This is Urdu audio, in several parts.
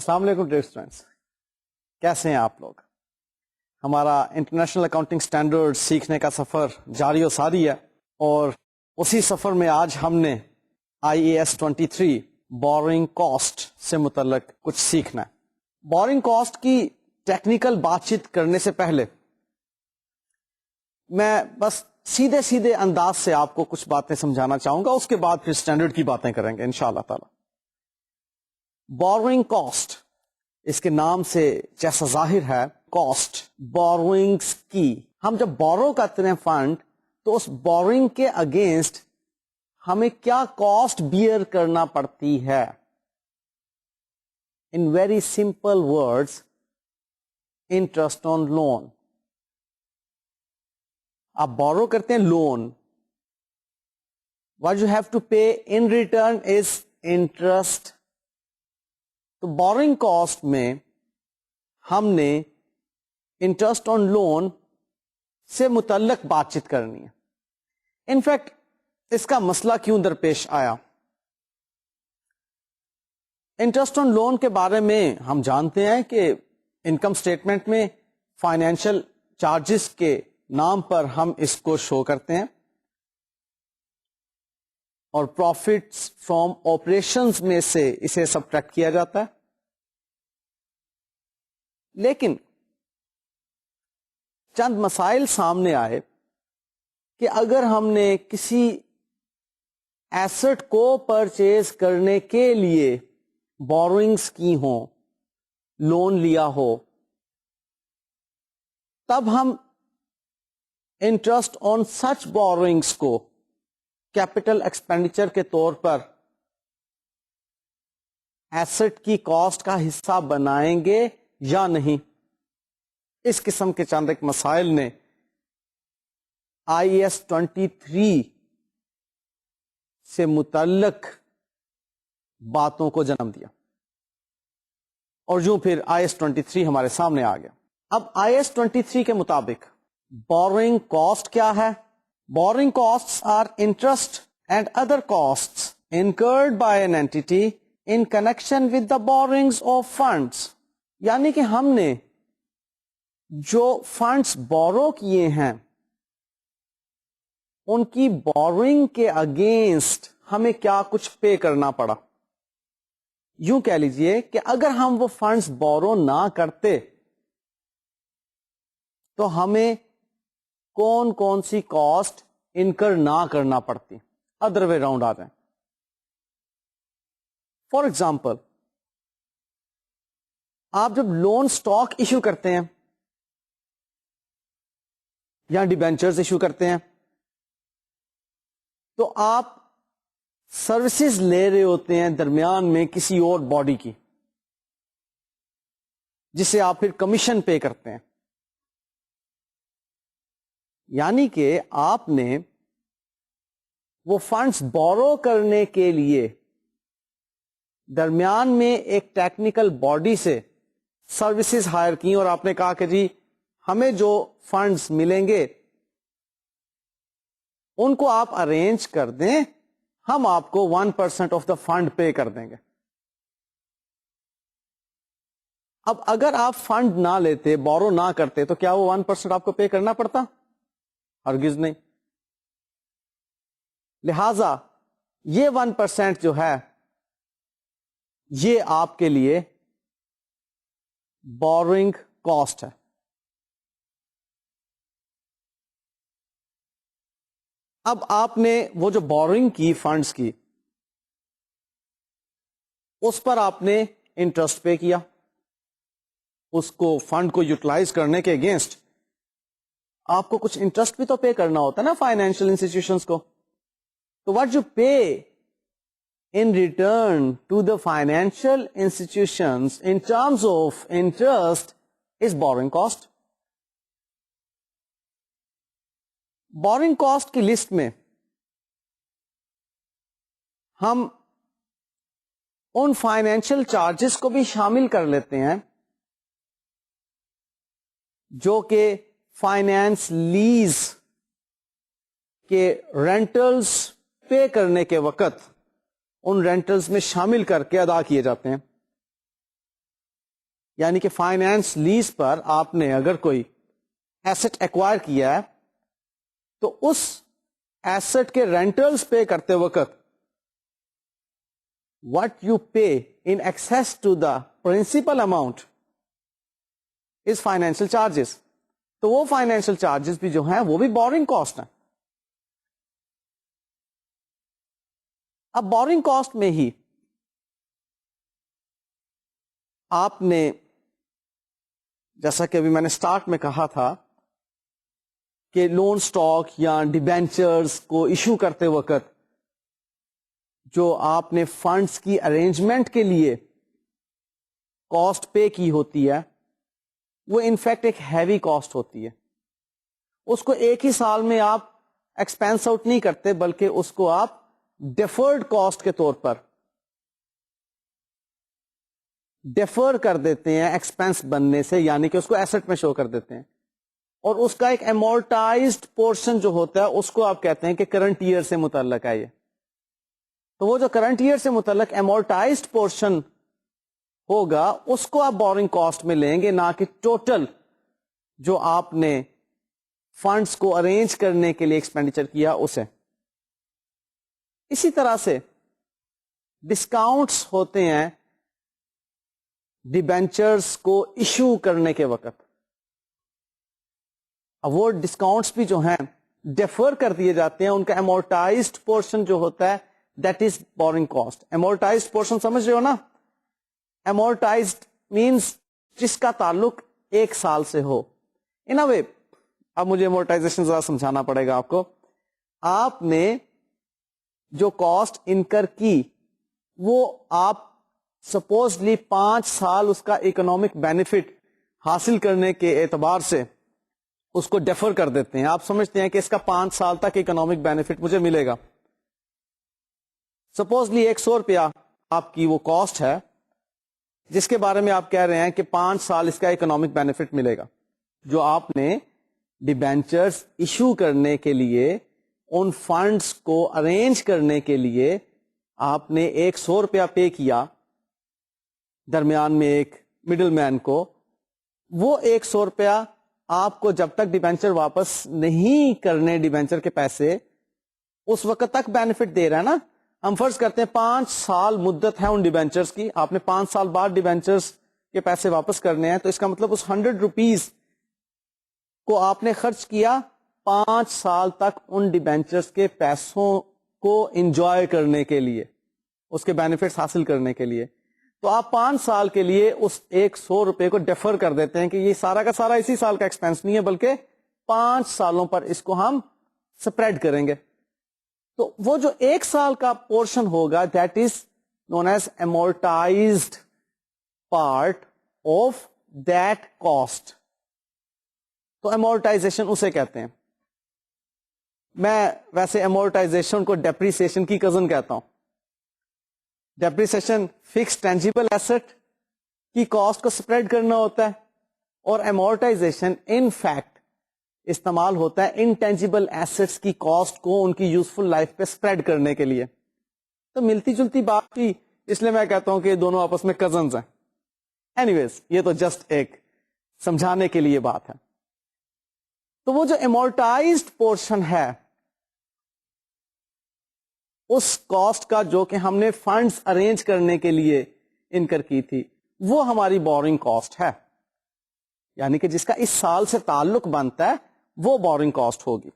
السلام علیکم ڈیئر اسٹوڈینٹس، کیسے ہیں آپ لوگ؟ ہمارا انٹرنیشنل اکاؤنٹنگ سٹینڈرڈ سیکھنے کا سفر جاری و ساری ہے، اور اسی سفر میں آج ہم نے IAS 23 بورنگ کاسٹ سے متعلق کچھ سیکھنا ہے۔ بورنگ کاسٹ کی ٹیکنیکل بات چیت کرنے سے پہلے میں بس سیدھے انداز سے آپ کو کچھ باتیں سمجھانا چاہوں گا، اس کے بعد پھر سٹینڈرڈ کی باتیں کریں گے انشاءاللہ تعالی۔ بوروئنگ کاسٹ، اس کے نام سے جیسا ظاہر ہے، کاسٹ بوروئنگس کی، ہم جب بورو کرتے ہیں فنڈ تو اس بوروئنگ کے اگینسٹ ہمیں کیا کاسٹ بیئر کرنا پڑتی ہے؟ In very simple words, interest on loan. آپ بورو کرتے ہیں loan, what you have to pay in return is interest۔ تو بورنگ کاسٹ میں ہم نے انٹرسٹ آن لون سے متعلق بات چیت کرنی ہے۔ انفیکٹ اس کا مسئلہ کیوں درپیش آیا؟ انٹرسٹ آن لون کے بارے میں ہم جانتے ہیں کہ انکم سٹیٹمنٹ میں فائنینشیل چارجز کے نام پر ہم اس کو شو کرتے ہیں، اور پروفٹس فرام آپریشنز میں سے اسے سبٹریکٹ کیا جاتا ہے۔ لیکن چند مسائل سامنے آئے کہ اگر ہم نے کسی ایسٹ کو پرچیز کرنے کے لیے بوروئنگز کی ہوں، لون لیا ہو، تب ہم انٹرسٹ آن سچ بوروئنگز کو کیپٹل ایکسپینڈیچر کے طور پر ایسٹ کی کاسٹ کا حصہ بنائیں گے یا نہیں؟ اس قسم کے چند ایک مسائل نے IAS 23 سے متعلق باتوں کو جنم دیا، اور یوں پھر IAS 23 ہمارے سامنے آ گیا۔ اب IAS 23 کے مطابق بوروئنگ کاسٹ کیا ہے؟ Borrowing costs are interest and other costs incurred by an entity in connection with the borrowings of funds۔ یعنی کہ ہم نے جو فنڈز بورو کیے ہیں ان کی بوروئنگ کے اگینسٹ ہمیں کیا کچھ پے کرنا پڑا۔ یوں کہہ لیجئے کہ اگر ہم وہ فنڈز بورو نہ کرتے تو ہمیں کون کون سی کاسٹ انکر نہ کرنا پڑتی، ادر وے راؤنڈ آ جائیں۔ فار ایگزامپل، آپ جب لون سٹاک ایشو کرتے ہیں یا ڈیبینچرز ایشو کرتے ہیں تو آپ سروسز لے رہے ہوتے ہیں درمیان میں کسی اور باڈی کی، جسے آپ پھر کمیشن پے کرتے ہیں۔ یعنی کہ آپ نے وہ فنڈز بورو کرنے کے لیے درمیان میں ایک ٹیکنیکل باڈی سے سروسز ہائر کی، اور آپ نے کہا کہ جی ہمیں جو فنڈز ملیں گے ان کو آپ ارینج کر دیں، ہم آپ کو 1% آف دا فنڈ پے کر دیں گے۔ اب اگر آپ فنڈ نہ لیتے، بورو نہ کرتے، تو کیا وہ 1% آپ کو پے کرنا پڑتا؟ ہرگز نہیں۔ لہذا یہ 1% جو ہے یہ آپ کے لیے بوروئنگ کاسٹ ہے۔ اب آپ نے وہ جو بوروئنگ کی فنڈز کی، اس پر آپ نے انٹرسٹ پے کیا، اس کو فنڈ کو یوٹیلائز کرنے کے اگینسٹ آپ کو کچھ انٹرسٹ بھی تو پے کرنا ہوتا ہے نا فائنینشیل انسٹیٹیوشنز کو۔ تو what you pay in return to the financial institutions in terms of interest is borrowing cost۔ borrowing cost کی لسٹ میں ہم ان فائنینشیل چارجز کو بھی شامل کر لیتے ہیں جو کہ فائنانس لیز کے رینٹلز پے کرنے کے وقت ان رینٹلز میں شامل کر کے ادا کیے جاتے ہیں۔ یعنی کہ فائنانس لیز پر آپ نے اگر کوئی ایسٹ ایکوائر کیا ہے تو اس ایسٹ کے رینٹلز پے کرتے وقت what you pay in excess to the principal amount is financial charges. تو وہ فائنینشیل چارجز بھی جو ہیں وہ بھی بورنگ کاسٹ ہیں. اب بورنگ کاسٹ میں ہی آپ نے جیسا کہ ابھی میں نے سٹارٹ میں کہا تھا کہ لون سٹاک یا ڈیبینچرز کو ایشو کرتے وقت جو آپ نے فنڈز کی ارینجمنٹ کے لیے کاسٹ پے کی ہوتی ہے وہ انفیکٹ ایک ہیوی کاسٹ ہوتی ہے. اس کو ایک ہی سال میں آپ ایکسپینس آؤٹ نہیں کرتے بلکہ اس کو آپ ڈیفرڈ کاسٹ کے طور پر ڈیفر کر دیتے ہیں ایکسپینس بننے سے, یعنی کہ اس کو ایسٹ میں شو کر دیتے ہیں, اور اس کا ایک امورٹائزڈ پورشن جو ہوتا ہے اس کو آپ کہتے ہیں کہ کرنٹ ایئر سے متعلق ہے یہ. تو وہ جو کرنٹ ایئر سے متعلق امورٹائزڈ پورشن ہوگا اس کو آپ بورنگ کاسٹ میں لیں گے, نہ کہ ٹوٹل جو آپ نے فنڈز کو ارینج کرنے کے لیے ایکسپینڈیچر کیا اسے. اسی طرح سے ڈسکاؤنٹس ہوتے ہیں ڈیبینچرز کو ایشو کرنے کے وقت. اب وہ ڈسکاؤنٹس بھی جو ہیں ڈیفر کر دیے جاتے ہیں, ان کا امورٹائزڈ پورشن جو ہوتا ہے that is borrowing cost. Amortized portion سمجھ رہے ہو نا؟ امورٹائزڈ مینس جس کا تعلق ایک سال سے ہو. ان اے وے اب مجھے امورٹائزیشن ذرا سمجھانا پڑے گا آپ کو. آپ نے جو کاسٹ انکر کی وہ آپ سپوزلی 5 سال اس کا اکنامک بینیفٹ حاصل کرنے کے اعتبار سے اس کو ڈیفر کر دیتے ہیں. آپ سمجھتے ہیں کہ اس کا 5 سال تک اکنامک بینیفٹ مجھے ملے گا. سپوزلی 100 روپیہ آپ کی وہ کاسٹ ہے جس کے بارے میں آپ کہہ رہے ہیں کہ 5 سال اس کا اکنامک بینیفٹ ملے گا. جو آپ نے ڈیبینچرز ایشو کرنے کے لیے ان فنڈز کو ارینج کرنے کے لیے آپ نے 100 روپیہ پے کیا درمیان میں ایک مڈل مین کو, وہ 100 روپیہ آپ کو جب تک ڈیبینچر واپس نہیں کرنے ڈیبینچر کے پیسے اس وقت تک بینیفٹ دے رہا ہے نا. ہم فرض کرتے ہیں 5 سال مدت ہے ان ڈیبینچرز کی, آپ نے 5 سال بعد ڈیبینچرز کے پیسے واپس کرنے ہیں, تو اس کا مطلب اس 100 روپیز کو آپ نے خرچ کیا 5 سال تک ان ڈیبینچرز کے پیسوں کو انجوائے کرنے کے لیے, اس کے بینیفٹس حاصل کرنے کے لیے. تو آپ 5 سال کے لیے اس 100 روپے کو ڈیفر کر دیتے ہیں کہ یہ سارا کا سارا اسی سال کا ایکسپینس نہیں ہے بلکہ 5 سالوں پر اس کو ہم سپریڈ کریں گے. تو وہ جو 1 سال کا پورشن ہوگا that is known as amortized part of that cost. تو امورٹائزیشن اسے کہتے ہیں. میں ویسے امورٹائزیشن کو ڈیپریسیشن کی کزن کہتا ہوں. ڈیپریسیشن فکس ٹینجیبل ایسٹ کی کاسٹ کو سپریڈ کرنا ہوتا ہے, اور امورٹائزیشن ان فیکٹ استعمال ہوتا ہے انٹینجیبل ایسٹس کی کاسٹ کو ان کی یوزفل لائف پہ سپریڈ کرنے کے لیے. تو ملتی جلتی بات تھی, اس لیے میں کہتا ہوں کہ دونوں آپس میں کزنز ہیں. اینی ویز یہ تو جسٹ ایک سمجھانے کے لیے بات ہے. تو وہ جو امورٹائزڈ پورشن ہے اس کاسٹ کا جو کہ ہم نے فنڈز ارینج کرنے کے لیے انکر کی تھی وہ ہماری بورنگ کاسٹ ہے, یعنی کہ جس کا اس سال سے تعلق بنتا ہے وہ بورنگ کاسٹ ہوگی.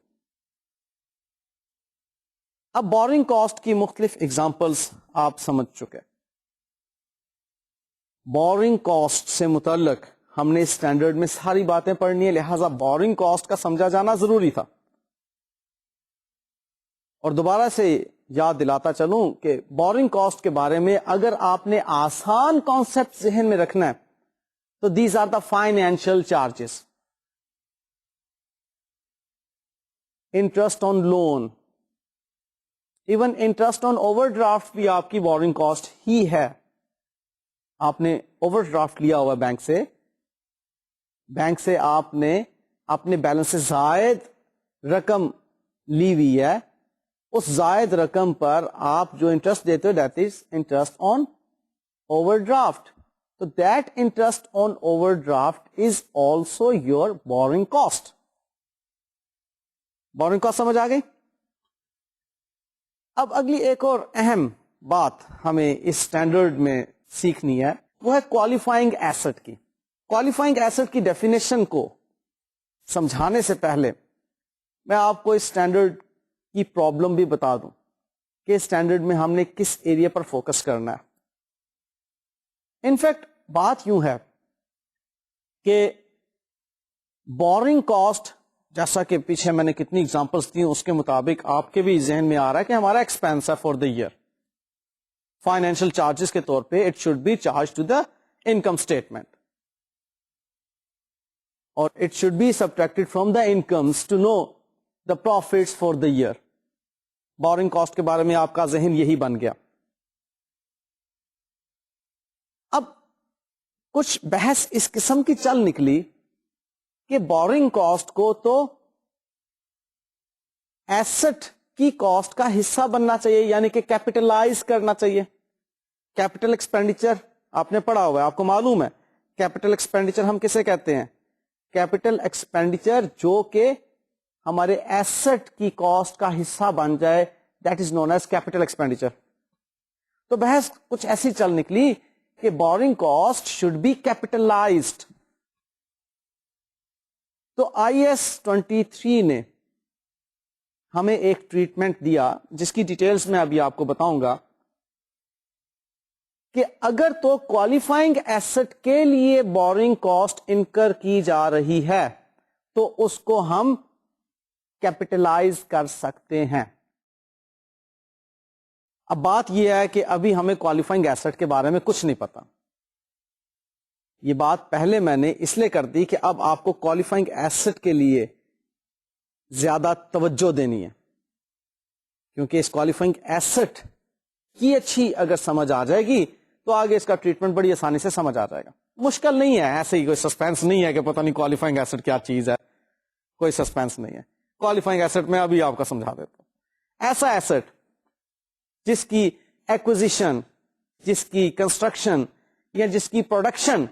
اب بورنگ کاسٹ کی مختلف اگزامپلس آپ سمجھ چکے. بورنگ کاسٹ سے متعلق ہم نے اسٹینڈرڈ میں ساری باتیں پڑھنی ہے, لہذا بورنگ کاسٹ کا سمجھا جانا ضروری تھا. اور دوبارہ سے یاد دلاتا چلوں کہ بورنگ کاسٹ کے بارے میں اگر آپ نے آسان کانسیپٹ ذہن میں رکھنا ہے تو these are the financial charges. Interest on loan, even interest on overdraft بھی آپ کی بورنگ کاسٹ ہی ہے. آپ نے اوور ڈرافٹ لیا ہوا بینک سے آپ نے اپنے بیلنس سے زائد رقم لی ہوئی ہے, اس زائد رقم پر آپ جو انٹرسٹ دیتے ہو that is interest on overdraft. تو that interest on overdraft is also your borrowing cost. Borrowing cost سمجھ آ گئی؟ اب اگلی ایک اور اہم بات ہمیں اس اسٹینڈرڈ میں سیکھنی ہے، وہ ہے کوالیفائنگ ایسٹ کی. کوالیفائنگ ایسٹ کی ڈیفینیشن کو سمجھانے سے پہلے میں آپ کو اس اسٹینڈرڈ کی پرابلم بھی بتا دوں کہ اسٹینڈرڈ میں ہم نے کس ایریا پر فوکس کرنا ہے. انفیکٹ بات یوں ہے کہ بورنگ کاسٹ، جیسا کہ پیچھے میں نے کتنی ایگزامپلس دی اس کے مطابق آپ کے بھی ذہن میں آ رہا ہے کہ ہمارا ایکسپینس ہے for the year. Financial charges کے طور پہ it should be charge to the income statement اور it should be subtracted from the incomes to know the profits for the year. Borrowing cost کے بارے میں آپ کا ذہن یہی بن گیا. اب کچھ بحث اس قسم کی چل نکلی کہ بورنگ کاسٹ کو تو ایسٹ کی کاسٹ کا حصہ بننا چاہیے، یعنی کہ کیپٹلائز کرنا چاہیے. کیپٹل ایکسپینڈیچر آپ نے پڑھا ہوا ہے، آپ کو معلوم ہے کیپٹل ایکسپینڈیچر ہم کسے کہتے ہیں؟ کیپٹل ایکسپینڈیچر جو کہ ہمارے ایسٹ کی کاسٹ کا حصہ بن جائے، that is known as capital expenditure. تو بحث کچھ ایسی چل نکلی کہ borrowing cost should be capitalized. تو IS-23 نے ہمیں ایک ٹریٹمنٹ دیا جس کی ڈیٹیلز میں ابھی آپ کو بتاؤں گا کہ اگر تو کوالیفائنگ ایسٹ کے لیے بورنگ کاسٹ انکر کی جا رہی ہے تو اس کو ہم کیپٹلائز کر سکتے ہیں. اب بات یہ ہے کہ ابھی ہمیں کوالیفائنگ ایسٹ کے بارے میں کچھ نہیں پتا. یہ بات پہلے میں نے اس لیے کر دی کہ اب آپ کو کوالیفائنگ ایسٹ کے لیے زیادہ توجہ دینی ہے، کیونکہ اس کوالیفائنگ ایسٹ کی اچھی اگر سمجھ آ جائے گی تو آگے اس کا ٹریٹمنٹ بڑی آسانی سے سمجھ آ جائے گا. مشکل نہیں ہے، ایسے ہی کوئی سسپینس نہیں ہے کہ پتہ نہیں کوالیفائنگ ایسٹ کیا چیز ہے، کوئی سسپینس نہیں ہے. کوالیفائنگ ایسٹ میں ابھی آپ کو سمجھا دیتا ہوں. ایسا ایسٹ جس کی ایکوزیشن، جس کی کنسٹرکشن یا جس کی پروڈکشن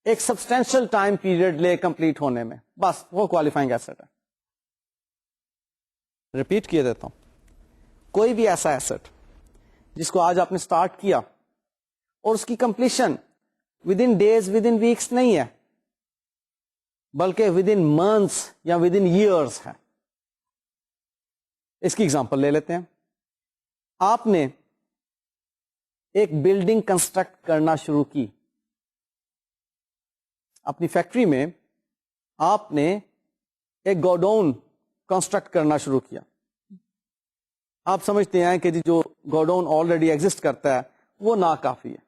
ایک سبسٹینشیل ٹائم پیریڈ لے کمپلیٹ ہونے میں، بس وہ کوالیفائنگ ایسٹ ہے. ریپیٹ کیے دیتا ہوں، کوئی بھی ایسا ایسٹ جس کو آج آپ نے سٹارٹ کیا اور اس کی completion within days, within weeks نہیں ہے، بلکہ ود ان منتھس یا ود ان ایئرس ہے. اس کی ایگزامپل لے لیتے ہیں. آپ نے ایک بلڈنگ کنسٹرکٹ کرنا شروع کی اپنی فیکٹری میں، آپ نے ایک گوڈاؤن کنسٹرکٹ کرنا شروع کیا. آپ سمجھتے ہیں کہ جو گوڈاؤن آلریڈی ایگزسٹ کرتا ہے وہ ناکافی ہے.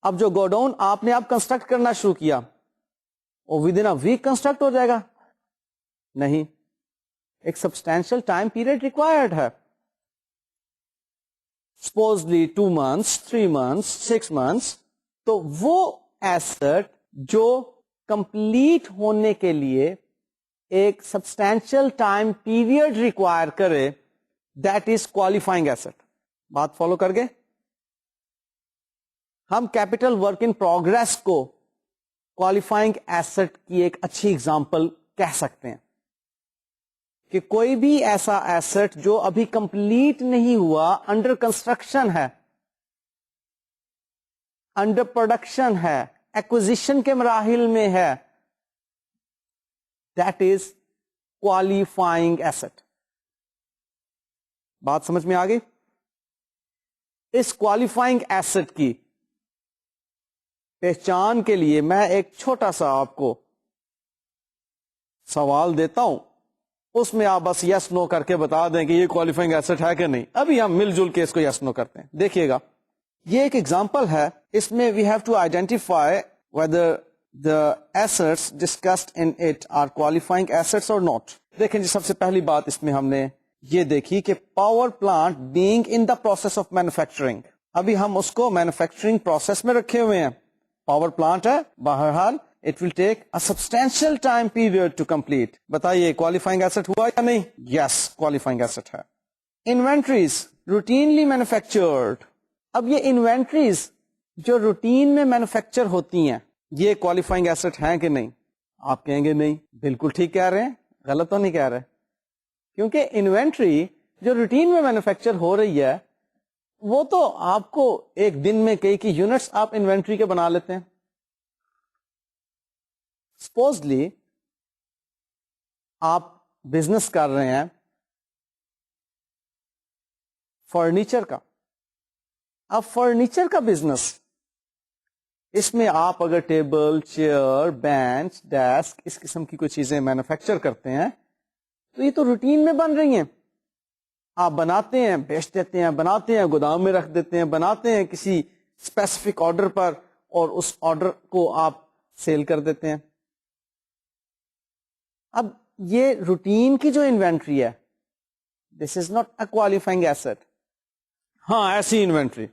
اب جو گوڈاؤن آپ نے اب کنسٹرکٹ کرنا شروع کیا وہ ود ان ویک کنسٹرکٹ ہو جائے گا؟ نہیں، ایک سبسٹینشیل ٹائم پیریڈ ریکوائرڈ ہے. Supposedly 2 months, 3 months, 6 months. تو وہ ایسٹ جو کمپلیٹ ہونے کے لیے ایک سبسٹینشیل ٹائم پیریڈ ریکوائر کرے، دیٹ از کوالیفائنگ ایسٹ. بات فالو کر گئے؟ ہم کیپٹل ورک ان پروگرس کو کوالیفائنگ ایسٹ کی ایک اچھی اگزامپل کہہ سکتے ہیں کہ کوئی بھی ایسا ایسٹ جو ابھی کمپلیٹ نہیں ہوا، انڈر کنسٹرکشن ہے، انڈر پروڈکشن ہے، ایکوزیشن کے مراحل میں ہے، دیٹ از کوالیفائنگ ایسٹ. بات سمجھ میں آ گئی؟ اس کوالیفائنگ ایسٹ کی پہچان کے لیے میں ایک چھوٹا سا آپ کو سوال دیتا ہوں، اس میں آپ بس یس نو کر کے بتا دیں کہ یہ کوالیفائنگ ایسٹ ہے کہ نہیں. ابھی ہم مل جل کے اس کو یس نو کرتے ہیں. دیکھیے گا، یہ ایک ایگزامپل ہے. اس میں we have to identify whether the assets discussed in it are qualifying assets or not. دیکھیں جی، سب سے پہلی بات اس میں ہم نے یہ دیکھی کہ power plant being in the process of manufacturing. ابھی ہم اس کو مینوفیکچرنگ پروسیس میں رکھے ہوئے ہیں. پاور پلانٹ ہے، بہرحال it will take a substantial time period to complete. بتائیے qualifying asset ہوا یا نہیں؟ Yes, qualifying asset ہے. Inventories routinely manufactured. اب یہ انوینٹریز جو روٹین میں مینوفیکچر ہوتی ہیں یہ کوالیفائنگ ایسٹ ہیں کہ نہیں؟ آپ کہیں گے نہیں. بالکل ٹھیک کہہ رہے ہیں, غلط تو نہیں کہہ رہے, کیونکہ انوینٹری جو روٹین میں مینوفیکچر ہو رہی ہے وہ تو آپ کو ایک دن میں کئی یونٹس آپ انوینٹری کے بنا لیتے ہیں. سپوزلی آپ بزنس کر رہے ہیں فرنیچر کا. اب فرنیچر کا بزنس, اس میں آپ اگر ٹیبل, چیئر, بینچ, ڈیسک اس قسم کی کوئی چیزیں مینوفیکچر کرتے ہیں تو یہ تو روٹین میں بن رہی ہیں. آپ بناتے ہیں, بیچ دیتے ہیں, بناتے ہیں, گودام میں رکھ دیتے ہیں, بناتے ہیں کسی اسپیسیفک آرڈر پر اور اس آرڈر کو آپ سیل کر دیتے ہیں. اب یہ روٹین کی جو انوینٹری ہے this is not a qualifying asset. ہاں ایسی انوینٹری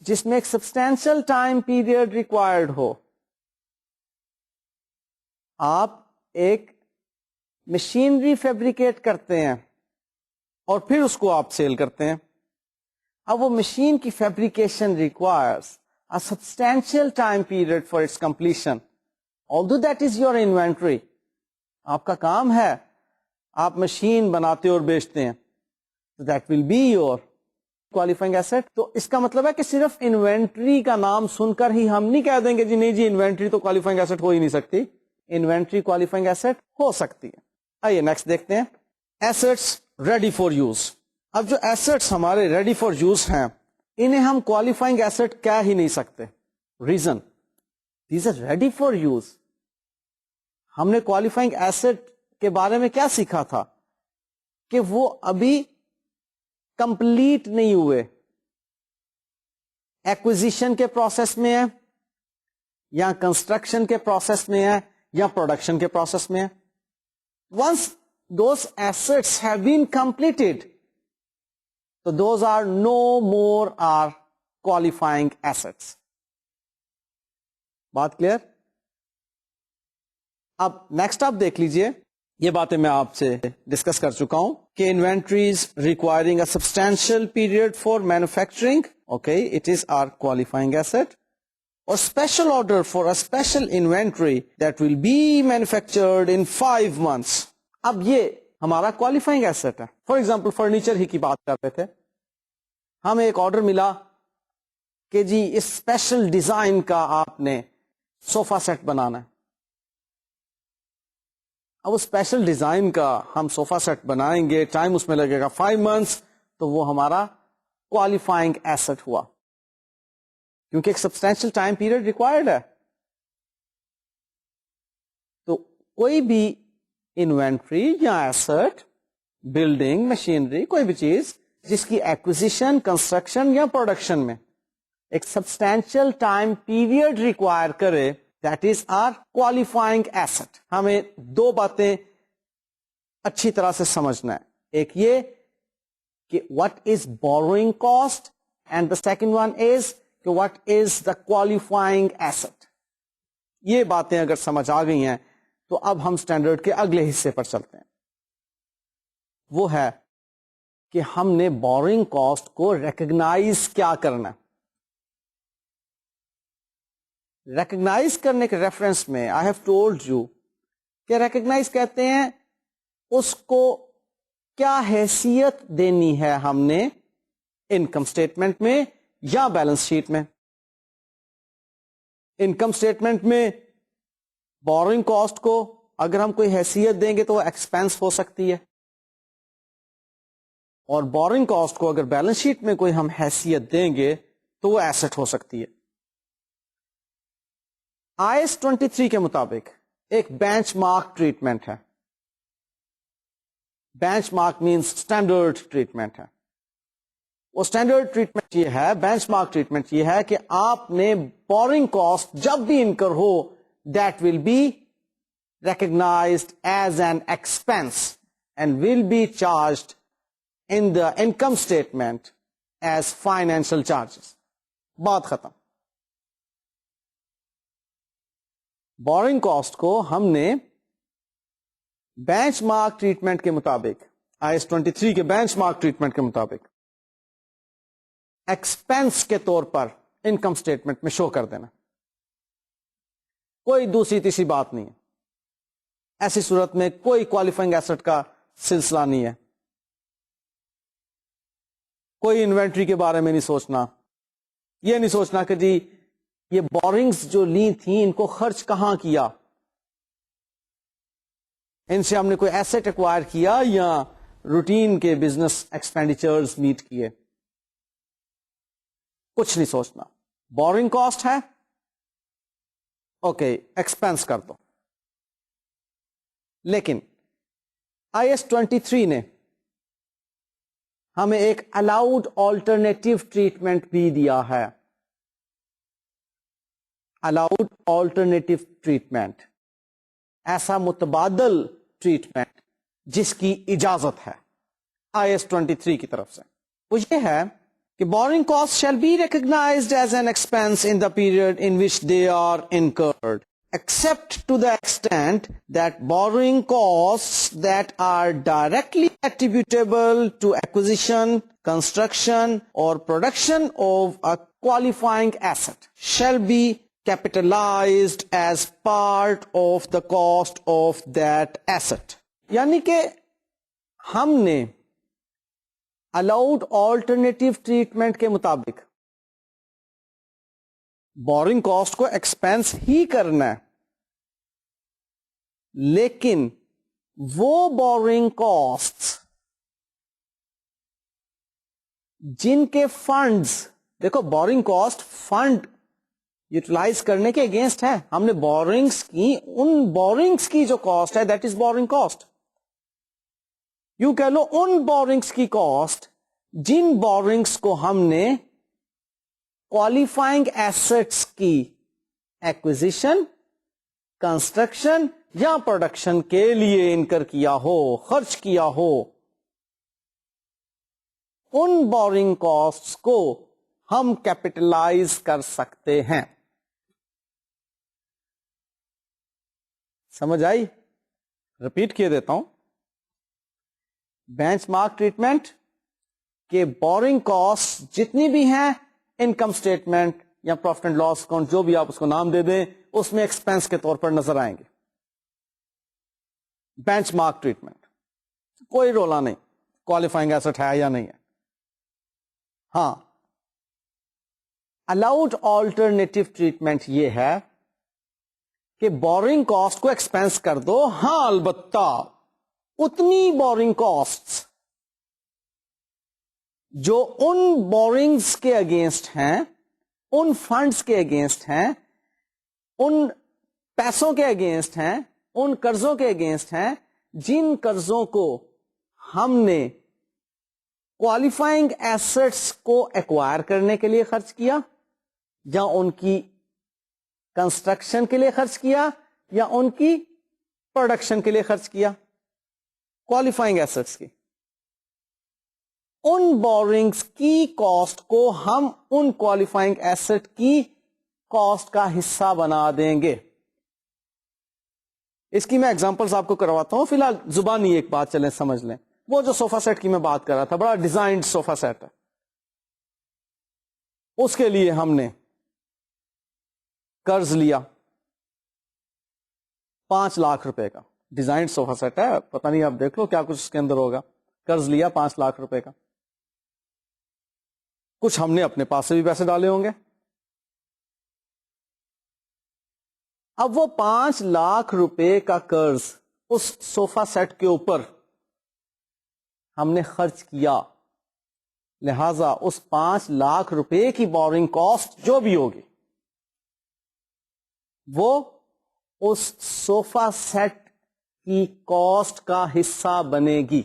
جس میں ایک سبسٹینشل ٹائم پیریڈ ریکوائرڈ ہو. آپ ایک مشینری فیبریکیٹ کرتے ہیں اور پھر اس کو آپ سیل کرتے ہیں. اب وہ مشین کی fabrication requires a substantial time period for its completion. Although that is your inventory, آپ کا کام ہے, آپ مشین بناتے اور بیچتے ہیں, so that will be your qualifying asset. تو اس کا مطلب ہے کہ صرف انوینٹری کا نام سن کر ہی ہم نہیں کہہ دیں گے جی نہیں جی انوینٹری تو qualifying asset ہو ہی نہیں سکتی. انوینٹری qualifying asset ہو سکتی ہے. آئیے نیکسٹ دیکھتے ہیں, assets ready for use. اب جو assets ہمارے ready for use ہیں انہیں ہم qualifying asset کہہ ہی نہیں سکتے. Reason, these are ready for use. ہم نے qualifying asset کے بارے میں کیا سیکھا تھا کہ وہ ابھی کمپلیٹ نہیں ہوئے, ایکوزیشن کے پروسیس میں ہے یا کنسٹرکشن کے پروسیس میں ہے یا پروڈکشن کے پروسیس میں ہے. Once those assets have been completed, so those are no more are qualifying assets. بات کلیئر؟ اب نیکسٹ آپ دیکھ لیجئے, یہ باتیں میں آپ سے ڈسکس کر چکا ہوں کہ inventories requiring a substantial period for manufacturing, okay, it is our qualifying asset. اور special order for a special inventory that will be manufactured in 5 months. اب یہ ہمارا qualifying asset ہے. فار ایگزامپل فرنیچر ہی کی بات کر رہے تھے, ہمیں ایک آرڈر ملا کہ جی اس اسپیشل ڈیزائن کا آپ نے صوفہ سیٹ بنانا ہے. اب اس اسپیشل ڈیزائن کا ہم صوفہ سیٹ بنائیں گے, ٹائم اس میں لگے گا 5 months, تو وہ ہمارا qualifying asset ہوا کیونکہ ایک سبسٹینشیل ٹائم پیریڈ ریکوائرڈ ہے. تو کوئی بھی انوینٹری یا ایسٹ, بلڈنگ, مشینری, کوئی بھی چیز جس کی ایکوزیشن, کنسٹرکشن یا پروڈکشن میں ایک سبسٹینشیل ٹائم پیریڈ ریکوائر کرے, that is our qualifying asset. ہمیں 2 باتیں اچھی طرح سے سمجھنا ہے. ایک یہ کہ what is borrowing cost and the second one is کہ what is the qualifying asset. یہ باتیں اگر سمجھ آ گئی ہیں تو اب ہم اسٹینڈرڈ کے اگلے حصے پر چلتے ہیں. وہ ہے کہ ہم نے بورنگ کاسٹ کو ریکگنائز کیا کرنا. ریکگنائز کرنے کے ریفرنس میں آئی ہیو ٹولڈ یو کہ ریکگنائز کہتے ہیں اس کو کیا حیثیت دینی ہے ہم نے انکم اسٹیٹمنٹ میں یا بیلنس شیٹ میں. انکم اسٹیٹمنٹ میں بورنگ کاسٹ کو اگر ہم کوئی حیثیت دیں گے تو وہ ایکسپینس ہو سکتی ہے, اور بورنگ کاسٹ کو اگر بیلنس شیٹ میں کوئی ہم حیثیت دیں گے تو وہ ایسٹ ہو سکتی ہے. IAS 23 کے مطابق ایک بینچ مارک ٹریٹمنٹ ہے. Bench mark means standard treatment ہے. وہ اسٹینڈرڈ ٹریٹمنٹ یہ ہے, بینچ مارک ٹریٹمنٹ یہ ہے کہ آپ نے بورنگ کاسٹ جب بھی انکر ہو that will be recognized as an expense and will be charged in the income statement as financial charges. بات ختم. بورنگ کاسٹ کو ہم نے بینچ مارک ٹریٹمنٹ کے مطابق, IAS 23 کے بینچ مارک ٹریٹمنٹ کے مطابق ایکسپینس کے طور پر انکم اسٹیٹمنٹ میں شو کر دینا. کوئی دوسری تیسری بات نہیں ہے. ایسی صورت میں کوئی کوالیفائنگ ایسٹ کا سلسلہ نہیں ہے. کوئی انوینٹری کے بارے میں نہیں سوچنا. یہ نہیں سوچنا کہ جی یہ بورنگز جو لی تھیں ان کو خرچ کہاں کیا, ان سے ہم نے کوئی ایسٹ ایکوائر کیا یا روٹین کے بزنس ایکسپینڈیچرز میٹ کیے. کچھ نہیں سوچنا. بورنگ کاسٹ ہے, اوکے ایکسپینس کر دو. لیکن IAS 23 نے ہمیں ایک الاؤڈ آلٹرنیٹو ٹریٹمنٹ بھی دیا ہے. الاؤڈ آلٹرنیٹو ٹریٹمنٹ, ایسا متبادل ٹریٹمنٹ جس کی اجازت ہے IAS 23 کی طرف سے. وہ یہ ہے کہ borrowing costs shall be recognized as an expense in the period in which they are incurred, except to the extent that borrowing costs that are directly attributable to acquisition, construction, or production of a qualifying asset shall be capitalized as part of the cost of that asset. یعنی کہ ہم نے الاؤڈ آلٹرنیٹو ٹریٹمنٹ کے مطابق بورنگ کاسٹ کو ایکسپینس ہی کرنا ہے, لیکن وہ بورنگ کاسٹ جن کے فنڈز, دیکھو بورنگ کاسٹ فنڈ یوٹیلائز کرنے کے اگینسٹ ہے. ہم نے بورنگس کی, ان بورنگس کی جو کاسٹ ہے دیٹ از بورنگ کاسٹ. یوں کہہ لو ان بورنگس کی کاسٹ جن بورنگس کو ہم نے کوالیفائنگ ایسٹس کی ایکوزیشن, کنسٹرکشن یا پروڈکشن کے لیے انکر کیا ہو, خرچ کیا ہو, ان بورنگ کاسٹ کو ہم کیپٹلائز کر سکتے ہیں. سمجھ آئی؟ ریپیٹ کیے دیتا ہوں. بینچ مارک ٹریٹمنٹ کے بورنگ کاسٹ جتنی بھی ہیں انکم اسٹیٹمنٹ یا پروفٹ اینڈ لاس اکاؤنٹ جو بھی آپ اس کو نام دے دیں, اس میں ایکسپینس کے طور پر نظر آئیں گے. بینچ مارک ٹریٹمنٹ کوئی رولا نہیں, کوالیفائنگ ایسٹ ہے یا نہیں ہے. ہاں الاؤڈ آلٹرنیٹو ٹریٹمنٹ یہ ہے کہ بورنگ کاسٹ کو ایکسپینس کر دو. ہاں البتہ اتنی بورنگ کاسٹ جو ان بورنگز کے اگینسٹ ہیں, ان فنڈز کے اگینسٹ ہیں, ان پیسوں کے اگینسٹ ہیں, ان قرضوں کے اگینسٹ ہیں جن قرضوں کو ہم نے کوالیفائنگ ایسٹس کو ایکوائر کرنے کے لیے خرچ کیا, یا ان کی کنسٹرکشن کے لیے خرچ کیا, یا ان کی پروڈکشن کے لیے خرچ کیا. کوالیفائنگ ایسٹس کی ان بورنگز کی کاسٹ کو ہم ان کوالیفائنگ ایسٹ کی کاسٹ کا حصہ بنا دیں گے. اس کی میں ایگزامپلس آپ کو کرواتا ہوں. فی الحال زبانی ایک بات چلیں سمجھ لیں. وہ جو صوفہ سیٹ کی میں بات کر رہا تھا, بڑا ڈیزائنڈ صوفہ سیٹ ہے, اس کے لیے ہم نے قرض لیا 5 لاکھ روپے کا. ڈیزائنڈ صوفہ سیٹ ہے, پتہ نہیں آپ دیکھ لو کیا کچھ اس کے اندر ہوگا. قرض لیا 5 لاکھ روپے کا. کچھ ہم نے اپنے پاس سے بھی پیسے ڈالے ہوں گے. اب وہ 5 لاکھ روپے کا قرض اس صوفہ سیٹ کے اوپر ہم نے خرچ کیا, لہذا اس 5 لاکھ روپے کی بورنگ کاسٹ جو بھی ہوگی وہ اس صوفہ سیٹ کی کاسٹ کا حصہ بنے گی.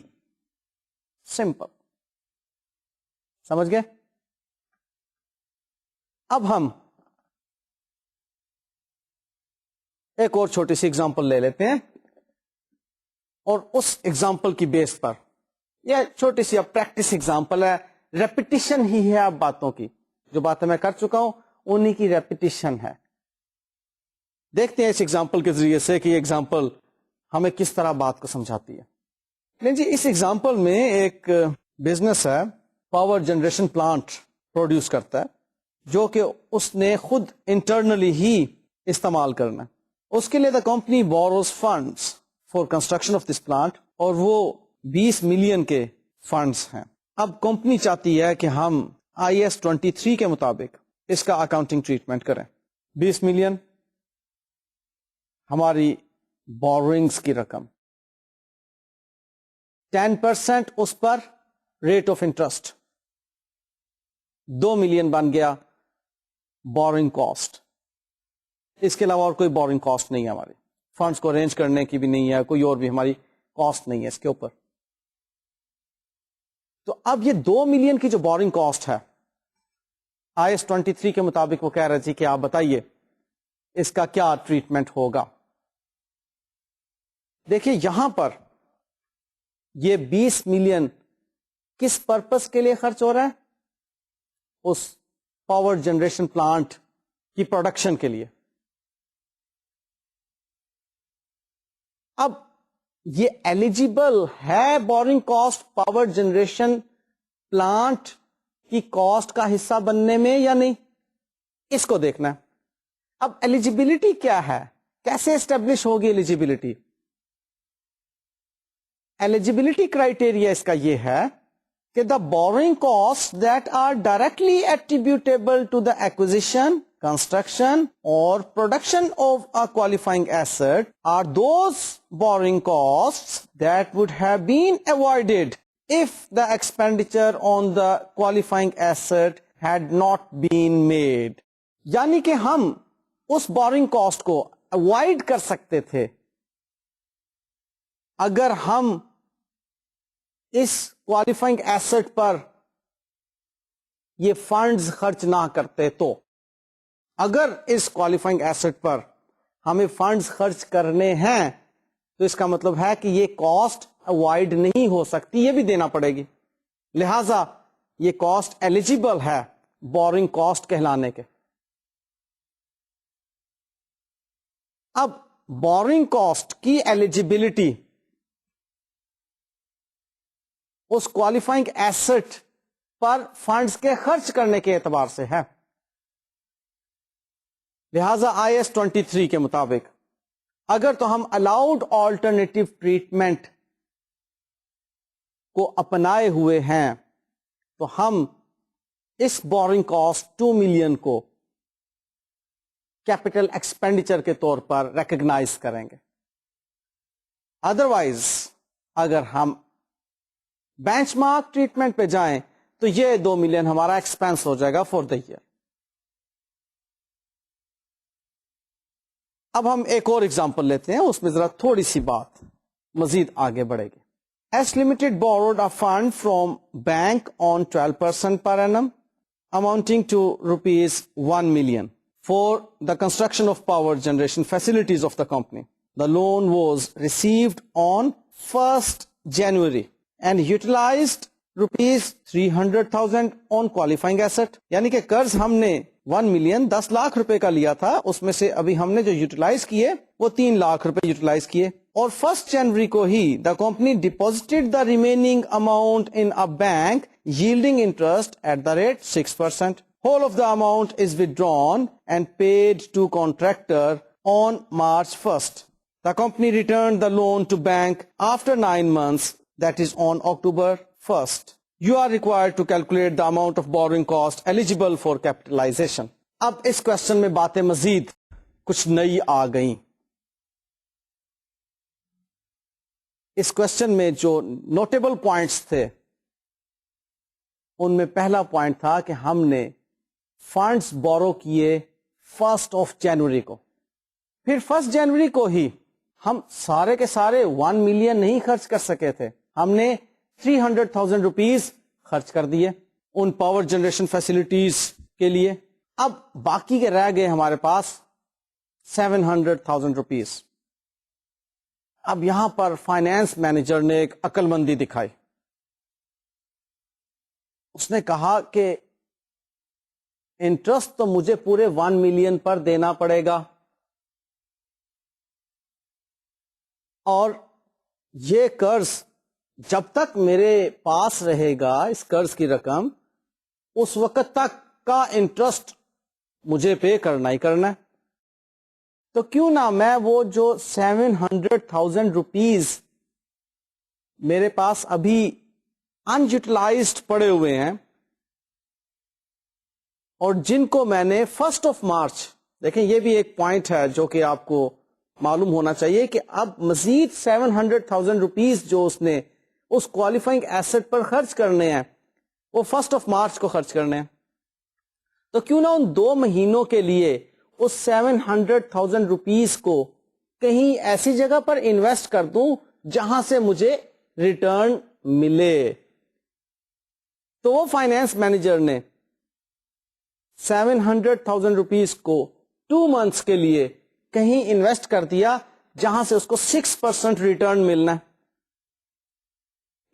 سمپل, سمجھ گئے؟ اب ہم ایک اور چھوٹی سی اگزامپل لے لیتے ہیں, اور اس اگزامپل کی بیس پر, یہ چھوٹی سی اب پریکٹس اگزامپل ہے, ریپیٹیشن ہی ہے اب باتوں کی. جو باتیں میں کر چکا ہوں انہی کی ریپیٹیشن ہے. دیکھتے ہیں اس اگزامپل کے ذریعے سے کہ یہ اگزامپل ہمیں کس طرح بات کو سمجھاتی ہے. لیکن جی اس اگزامپل میں ایک بزنس ہے, پاور جنریشن پلانٹ پروڈیوس کرتا ہے جو کہ اس نے خود انٹرنلی ہی استعمال کرنا ہے. اس کے لیے the company borrows funds for construction of this planet, اور وہ 20 ملین کے فنڈس ہیں. اب کمپنی چاہتی ہے کہ ہم IAS 23 کے مطابق اس کا اکاؤنٹنگ ٹریٹمنٹ کریں. 20 ملین ہماری بورنگز کی رقم, 10% اس پر ریٹ آف انٹرسٹ, 2 ملین بن گیا بورنگ کاسٹ. اس کے علاوہ اور کوئی بورنگ کاسٹ نہیں ہے ہماری, فنڈس کو ارینج کرنے کی بھی نہیں ہے, کوئی اور بھی ہماری کاسٹ نہیں ہے اس کے اوپر. تو اب یہ 2 ملین کی جو بورنگ کاسٹ ہے IAS 23 کے مطابق وہ کہہ رہے تھے کہ آپ بتائیے اس کا کیا ٹریٹمنٹ ہوگا. دیکھیے یہاں پر یہ 20 ملین کس پرپس کے لیے خرچ ہو رہا ہے؟ اس پاور جنریشن پلانٹ کی پروڈکشن کے لیے. اب یہ ایلیجیبل ہے borrowing cost power generation plant کی کاسٹ کا حصہ بننے میں یا نہیں, اس کو دیکھنا ہے. اب ایلیجیبلٹی کیا ہے, کیسے اسٹیبلش ہوگی ایلیجیبلٹی؟ ایلیجیبلٹی کرائٹیریا اس کا یہ ہے کہ the borrowing cost that are directly attributable to the acquisition, construction or production of a qualifying asset are those borrowing costs that would have been avoided if the expenditure on the qualifying asset had not been made. یعنی کہ ہم اس borrowing cost کو avoid کر سکتے تھے اگر ہم اس qualifying asset پر یہ فنڈز خرچ نہ کرتے. تو اگر اس کوالیفائنگ ایسٹ پر ہمیں فنڈز خرچ کرنے ہیں تو اس کا مطلب ہے کہ یہ کاسٹ اوائڈ نہیں ہو سکتی, یہ بھی دینا پڑے گی. لہذا یہ کاسٹ ایلیجیبل ہے بورنگ کاسٹ کہلانے کے. اب بورنگ کاسٹ کی ایلیجیبلٹی اس کوالیفائنگ ایسٹ پر فنڈز کے خرچ کرنے کے اعتبار سے ہے. لہذا IAS 23 کے مطابق اگر تو ہم الاؤڈ آلٹرنیٹو ٹریٹمنٹ کو اپنائے ہوئے ہیں تو ہم اس بورنگ کاسٹ 2 ملین کو کیپٹل ایکسپینڈیچر کے طور پر ریکگنائز کریں گے. ادروائز اگر ہم بینچ مارک ٹریٹمنٹ پہ جائیں تو یہ 2 ملین ہمارا ایکسپینس ہو جائے گا فور دا ایئر. اب ہم ایک اور ایگزامپل لیتے ہیں, اس میں ذرا تھوڑی سی بات مزید آگے بڑھے گی. S limited borrowed a fund from bank on 12% per annum amounting to rupees 1 million for the construction of power generation facilities of the company. The loan was received on 1st January and utilized rupees 300,000 on qualifying asset. یعنی کہ قرض ہم نے 1 ملین 10 لاکھ روپے کا لیا تھا, اس میں سے ابھی ہم نے جو یوٹیلائز کیے وہ 3 لاکھ روپے یوٹیلائز کیے, اور 1 جنوری کو ہی the company deposited the remaining amount in a bank yielding interest at the rate 6%. Whole of the amount is withdrawn and paid to contractor on March 1st. The company returned the loan to bank after 9 months, that is on October 1st. You are required to calculate the amount of borrowing cost eligible for capitalization. اب اس کوشچن میں باتیں مزید کچھ نئی آ گئیں. اس کوشچن میں جو نوٹیبل پوائنٹس تھے ان میں پہلا پوائنٹ تھا کہ ہم نے فنڈز بورو کیے 1 جنوری کو. پھر 1 جنوری کو ہی ہم سارے کے سارے 1 ملین نہیں خرچ کر سکے تھے, ہم نے 300,000 روپیز خرچ کر دیے ان پاور جنریشن فیسلٹیز کے لیے. اب باقی کے رہ گئے ہمارے پاس 700,000 روپیز. اب یہاں پر فائنینس مینیجر نے ایک عقل مندی دکھائی. اس نے کہا کہ انٹرسٹ تو مجھے پورے 1 ملین پر دینا پڑے گا, اور یہ قرض جب تک میرے پاس رہے گا, اس قرض کی رقم اس وقت تک کا انٹرسٹ مجھے پے کرنا ہی کرنا ہے. تو کیوں نہ میں وہ جو 700,000 روپیز میرے پاس ابھی انیوٹیلائزڈ پڑے ہوئے ہیں اور جن کو میں نے 1 مارچ، دیکھیں یہ بھی ایک پوائنٹ ہے جو کہ آپ کو معلوم ہونا چاہیے کہ اب مزید 700,000 روپیز جو اس نے اس کوالیفائنگ ایسٹ پر خرچ کرنے ہیں وہ 1 مارچ کو خرچ کرنے ہیں. تو کیوں نہ ان 2 مہینوں کے لیے اس 700,000 روپیز کو کہیں ایسی جگہ پر انویسٹ کر دوں جہاں سے مجھے ریٹرن ملے. تو وہ فائنینس مینیجر نے 700,000 روپیز کو 2 منتھس کے لیے کہیں انویسٹ کر دیا جہاں سے اس کو 6% ریٹرن ملنا ہے.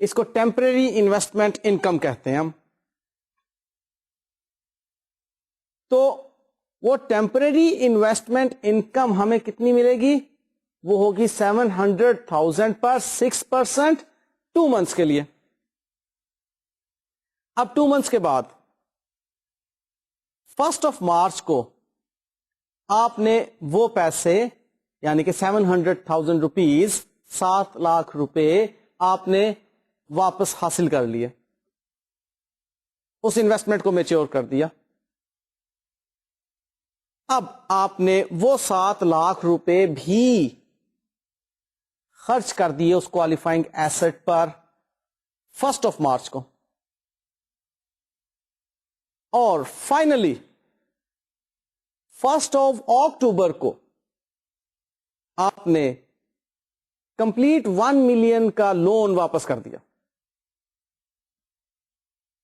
اس کو ٹیمپریری انویسٹمنٹ انکم کہتے ہیں ہم. تو وہ ٹیمپریری انویسٹمنٹ انکم ہمیں کتنی ملے گی؟ وہ ہوگی 700,000 پر 6% 2 منتھس کے لیے. اب 2 منتھس کے بعد 1 مارچ کو آپ نے وہ پیسے یعنی کہ 700,000 روپیز 7 لاکھ روپے آپ نے واپس حاصل کر لیے، اس انویسٹمنٹ کو میچور کر دیا. اب آپ نے وہ 7 لاکھ روپے بھی خرچ کر دیے اس کوالیفائنگ ایسٹ پر 1 مارچ کو، اور فائنلی 1 اکتوبر کو آپ نے کمپلیٹ 1 ملین کا لون واپس کر دیا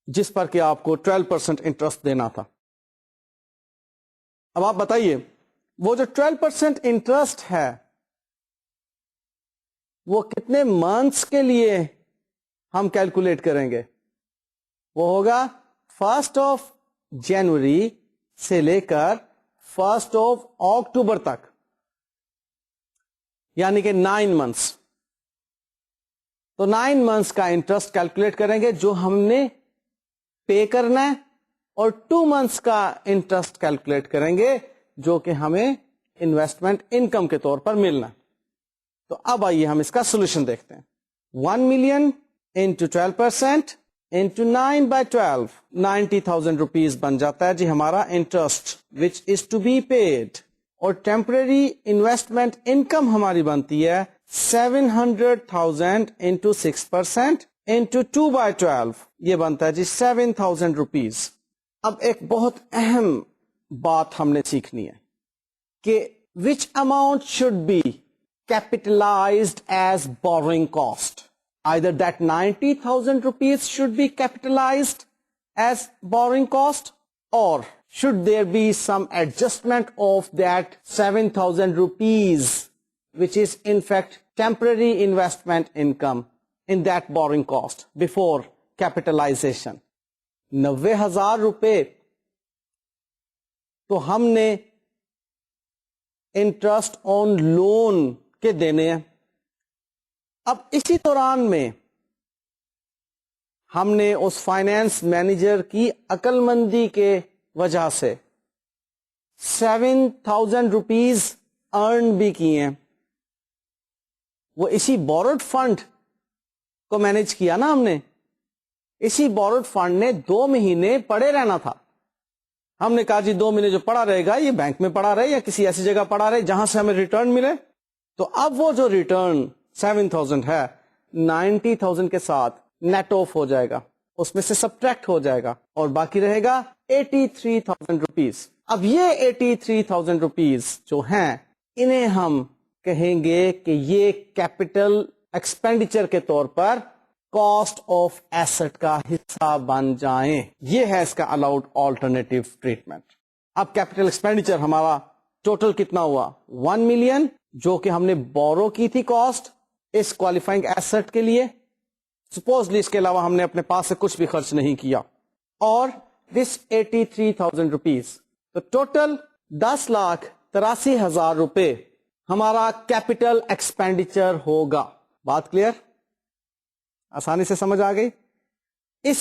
جس پر کہ آپ کو 12% انٹرسٹ دینا تھا. اب آپ بتائیے وہ جو 12% انٹرسٹ ہے وہ کتنے منتھس کے لیے ہم کیلکولیٹ کریں گے؟ وہ ہوگا 1 جنوری سے لے کر 1 اکتوبر تک، یعنی کہ 9 منتھس. تو 9 منتھس کا انٹرسٹ کیلکولیٹ کریں گے جو ہم نے پے کرنا ہے، اور 2 منتھس کا انٹرسٹ کیلکولیٹ کریں گے جو کہ ہمیں انویسٹمنٹ انکم کے طور پر ملنا. تو اب آئیے ہم اس کا سولوشن دیکھتے ہیں. 1 ملین انٹو 12% انٹو 9/12 90,000 روپیز بن جاتا ہے جی ہمارا interest which is to be paid. اور ٹیمپرری انویسٹمنٹ انکم ہماری بنتی ہے 700,000 انٹو 6% انٹو 2/12، یہ بنتا ہے جی 7,000 روپیز. اب ایک بہت اہم بات ہم نے سیکھنی ہے کہ which amount should be capitalized as borrowing cost. Either that 90,000 rupees should be capitalized as borrowing cost, or should there be some adjustment of that 7,000 rupees which is in fact temporary investment income in that borrowing cost before capitalization. 90,000 روپے تو ہم نے انٹرسٹ آن لون کے دینے ہیں. اب اسی دوران میں ہم نے اس فائنینس مینیجر کی عقل مندی کے وجہ سے 7,000 روپیز ارن بھی کیے ہیں. وہ اسی بورڈ فنڈ کو مینج کیا نا ہم نے. اسی بورڈ فنڈ نے 2 مہینے پڑے رہنا تھا. ہم نے کہا جی 2 مہینے جو پڑا رہے گا یہ بینک میں پڑا رہے یا کسی ایسی جگہ پڑا رہے جہاں سے ہمیں ریٹرن ملے. تو اب وہ جو ریٹرن 7,000 ہے 90,000 کے ساتھ نیٹ آف ہو جائے گا، اس میں سے سبٹریکٹ ہو جائے گا اور باقی رہے گا 83,000 روپیز. اب یہ 83,000 روپیز جو ہیں انہیں ہم کہیں گے کہ یہ کیپٹل ایکسپینڈیچر کے طور پر کاسٹ آف ایسٹ کا حصہ بن جائیں. یہ ہے اس کا الاؤڈ آلٹرنیٹو ٹریٹمنٹ. اب کیپٹل ایکسپینڈیچر ہمارا ٹوٹل کتنا ہوا؟ 1 ملین جو کہ ہم نے بورو کی تھی کاسٹ اس کوالیفائنگ ایسٹ کے لیے. سپوزلی اس کے علاوہ ہم نے اپنے پاس سے کچھ بھی خرچ نہیں کیا. اور دس 83,000 روپیز، تو ٹوٹل 10,83,000 روپے ہمارا کیپٹل ایکسپینڈیچر ہوگا. بات کلیئر؟ آسانی سے سمجھ آ گئی؟ اس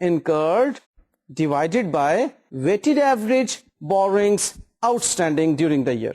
incurred divided by weighted average borrowings outstanding during the year।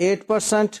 8%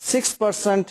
6%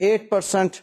8%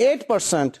8%,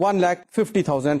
1,50,000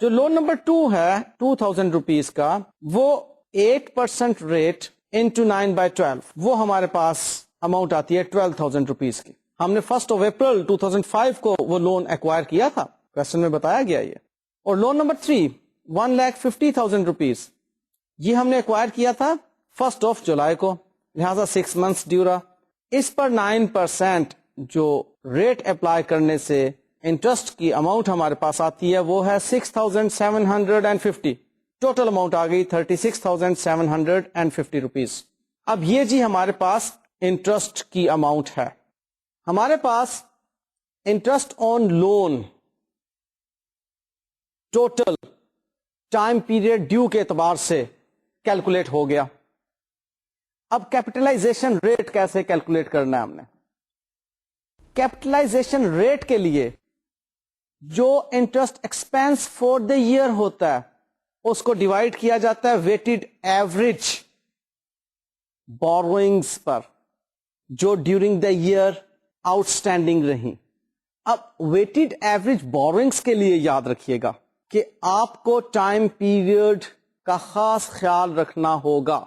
جو لون نمبر 2 ہے 2000 روپیز کا، وہ 8% ریٹ انٹو 9/12، وہ ہمارے پاس اماؤنٹ آتی ہے 12,000 روپیز کی. ہم نے 1 اپریل 2005 کو وہ لون ایکوائر کیا تھا، کوشچن میں بتایا گیا یہ. اور لون نمبر 3 1,50,000 روپیز، یہ ہم نے ایکوائر کیا تھا 1 جولائی کو، لہذا 6 منتھس ڈیو رہا. اس پر 9% جو ریٹ اپلائی کرنے سے انٹرسٹ کی اماؤنٹ ہمارے پاس آتی ہے وہ ہے 6,750. ٹوٹل اماؤنٹ آ گئی 36,750 روپیز. اب یہ جی ہمارے پاس انٹرسٹ کی اماؤنٹ ہے. ہمارے پاس interest on loan total time period due کے اعتبار سے کیلکولیٹ ہو گیا. اب کیپٹلائزیشن ریٹ کیسے کیلکولیٹ کرنا ہے ہم نے؟ کیپٹلائزیشن ریٹ کے لیے جو interest expense for the year ہوتا ہے اس کو ڈیوائڈ کیا جاتا ہے ویٹڈ ایوریج بوروئنگس پر جو during the year outstanding رہی. اب ویٹڈ ایوریج بوروئنگس کے لیے یاد رکھیے گا کہ آپ کو ٹائم پیریڈ کا خاص خیال رکھنا ہوگا.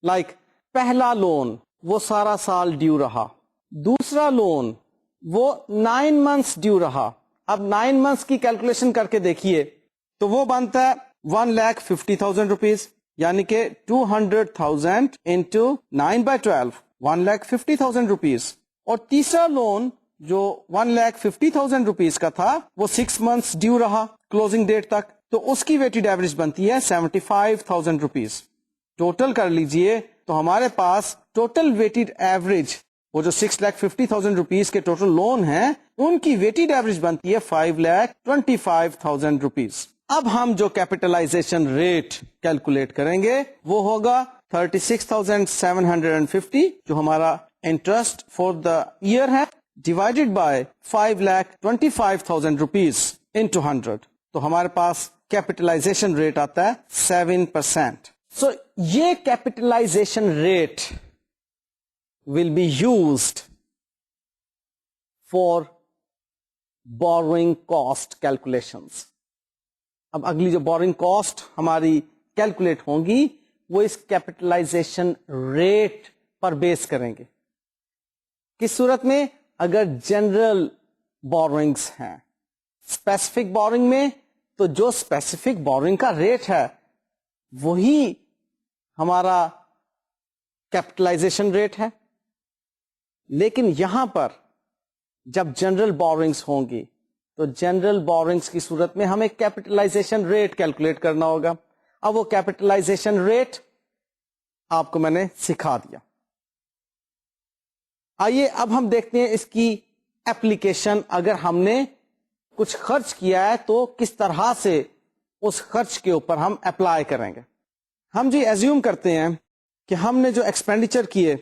لائک پہلا لون وہ سارا سال ڈیو رہا، دوسرا لون وہ 9 منتھس ڈیو رہا. اب 9 منتھس کی کیلکولیشن کر کے دیکھیے تو وہ بنتا ہے 1,50,000 روپیز، یعنی کہ 200,000 انٹو 9/12 1,50,000 روپیز. اور تیسرا لون جو 1,50,000 روپیز کا تھا وہ 6 منتھس ڈیو رہا کلوزنگ ڈیٹ تک، تو اس کی ویٹڈ ایوریج بنتی ہے 75,000 روپیز. ٹوٹل کر لیجئے تو ہمارے پاس ٹوٹل ویٹڈ ایوریج وہ جو 6,50,000 روپیز کے ٹوٹل لون ہیں ان کی ویٹڈ ایوریج بنتی ہے 5,25,000 روپیز. اب ہم جو کیپٹلائزیشن ریٹ کیلکولیٹ کریں گے وہ ہوگا 36,750 جو ہمارا انٹرسٹ فور دا ایئر ہے ڈیوائڈیڈ بائی 5,25,000 روپیز انٹو 100، تو ہمارے پاس کیپٹلائزیشن ریٹ آتا ہے 7%. سو یہ capitalization rate will be used for borrowing cost calculations. اب اگلی جو borrowing cost ہماری کیلکولیٹ ہوں گی وہ اس کیپٹلائزیشن ریٹ پر بیس کریں گے. کس صورت میں؟ اگر جنرل بورنگس ہیں. اسپیسیفک بورنگ میں تو جو اسپیسیفک بورنگ کا ریٹ ہے وہی ہمارا کیپٹلائزیشن ریٹ ہے. لیکن یہاں پر جب جنرل بورنگس ہوں گی تو جنرل بورنگس کی صورت میں ہمیں کیپٹلائزیشن ریٹ کیلکولیٹ کرنا ہوگا. اب وہ کیپٹلائزیشن ریٹ آپ کو میں نے سکھا دیا. آئیے اب ہم دیکھتے ہیں اس کی ایپلیکیشن. اگر ہم نے کچھ خرچ کیا ہے تو کس طرح سے اس خرچ کے اوپر ہم اپلائی کریں گے. ہم جی ایزیوم کرتے ہیں کہ ہم نے جو ایکسپینڈیچر کیے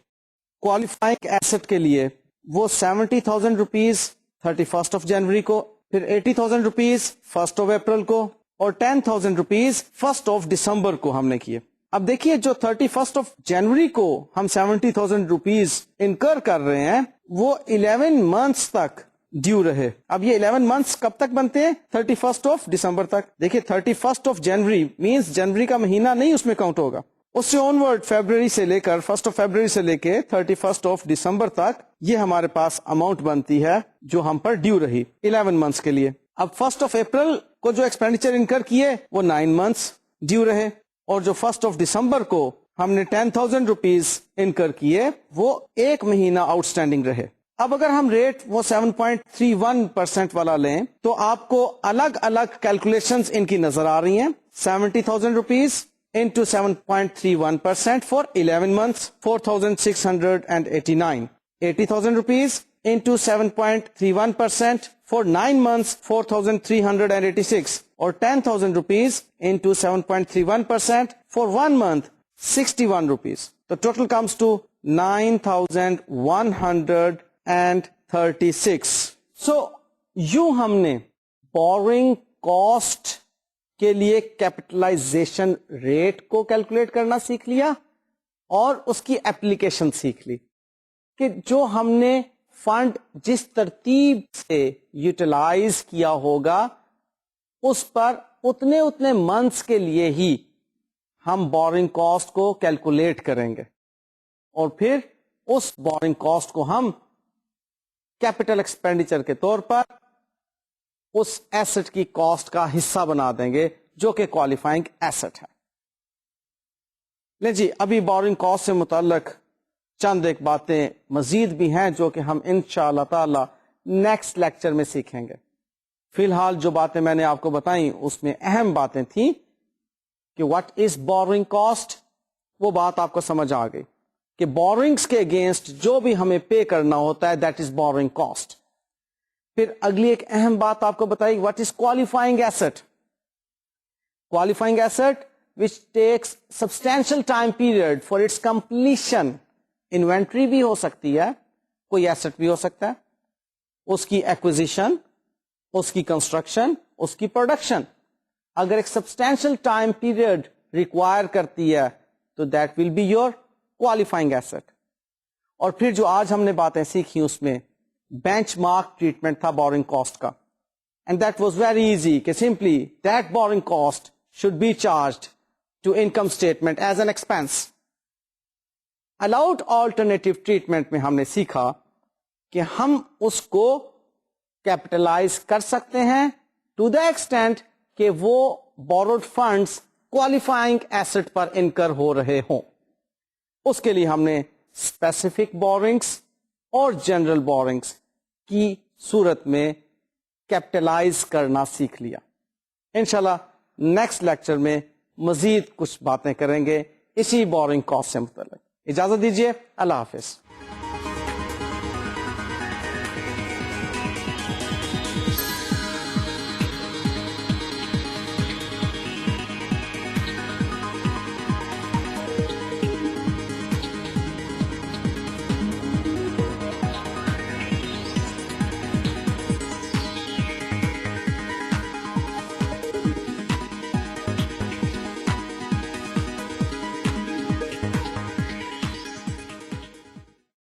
کوالیفائنگ ایسٹ کے لیے وہ 70,000 روپیز 31 جنوری کو، پھر 80,000 روپیز 1 اپریل کو، اور 10,000 روپیز 1 دسمبر کو ہم نے کیے. اب دیکھیے جو 31 جنوری کو ہم 70,000 روپیز انکر کر رہے ہیں وہ 11 منتھس تک ڈیو رہے. اب یہ 11 منتھس کب تک بنتے ہیں؟ 31 دسمبر تک. دیکھیے 31 جنوری مینس جنوری کا مہینہ نہیں اس میں کاؤنٹ ہوگا، اس سے آنورڈ فیبرری سے لے کر 1 فیبرری سے لے کے 31 دسمبر تک یہ ہمارے پاس اماؤنٹ بنتی ہے جو ہم پر ڈیو رہی 11 منتھس کے لیے. اب 1 اپریل کو جو ایکسپینڈیچر انکر کیے وہ 9 منتھس ڈیو رہے، اور جو 1 دسمبر کو ہم نے 10,000 روپیز انکر کیے وہ 1 مہینہ آؤٹ اسٹینڈنگ رہے. اب اگر ہم ریٹ وہ 7.31% والا لیں تو آپ کو الگ الگ کیلکولیشنز ان کی نظر آ رہی ہیں. 70,000 rupees into 7.31% for 11 months 4,689. 80,000 rupees into 7.31% for 9 months 4,386, or 10,000 rupees into 7.31% for 1 month 61 rupees. The total comes to 9,136. So یوں ہم نے borrowing cost کے لیے کیپٹلائزیشن ریٹ کو کیلکولیٹ کرنا سیکھ لیا اور اس کی ایپلیکیشن سیکھ لی کہ جو ہم نے فنڈ جس ترتیب سے یوٹیلائز کیا ہوگا اس پر اتنے منتھس کے لیے ہی ہم بورنگ کاسٹ کو کیلکولیٹ کریں گے اور پھر اس بورنگ کاسٹ کو ہم کیپٹل ایکسپینڈیچر کے طور پر اس ایسٹ کی کاسٹ کا حصہ بنا دیں گے جو کہ کوالیفائنگ ایسٹ ہے. لیں جی, ابھی بورنگ کاسٹ سے متعلق چند ایک باتیں مزید بھی ہیں جو کہ ہم انشاءاللہ تعالی نیکسٹ لیکچر میں سیکھیں گے. فی الحال جو باتیں میں نے آپ کو بتائیں اس میں اہم باتیں تھیں کہ واٹ از بورنگ کاسٹ, وہ بات آپ کو سمجھ آ گئی کہ بورنگس کے اگینسٹ جو بھی ہمیں پے کرنا ہوتا ہے دیٹ از بورنگ کاسٹ. پھر اگلی ایک اہم بات آپ کو بتائی, what is qualifying asset. Qualifying asset which takes substantial time period for its completion. Inventory بھی ہو سکتی ہے, کوئی ایسٹ بھی ہو سکتا ہے, اس کی ایکوزیشن, اس کی کنسٹرکشن, اس کی پروڈکشن اگر ایک سبسٹینشیل ٹائم پیریڈ ریکوائر کرتی ہے تو that will be your qualifying asset. اور پھر جو آج ہم نے باتیں سیکھی اس میں بینچ مارک ٹریٹمنٹ تھا بورنگ کاسٹ کا, and that was very easy کہ simply that borrowing cost should be charged to income statement as an expense. Allowed alternative treatment میں ہم نے سیکھا کہ ہم اس کو کیپٹلائز کر سکتے ہیں ٹو دا ایکسٹینٹ کہ وہ بوروڈ فنڈس کوالیفائنگ ایسٹ پر انکر ہو رہے ہوں. اس کے لیے ہم نے اسپیسیفک بورنگس اور جنرل بورنگس کی صورت میں کیپٹلائز کرنا سیکھ لیا. انشاءاللہ نیکسٹ لیکچر میں مزید کچھ باتیں کریں گے اسی بورنگ کاسٹ سے متعلق. اجازت دیجیے, اللہ حافظ.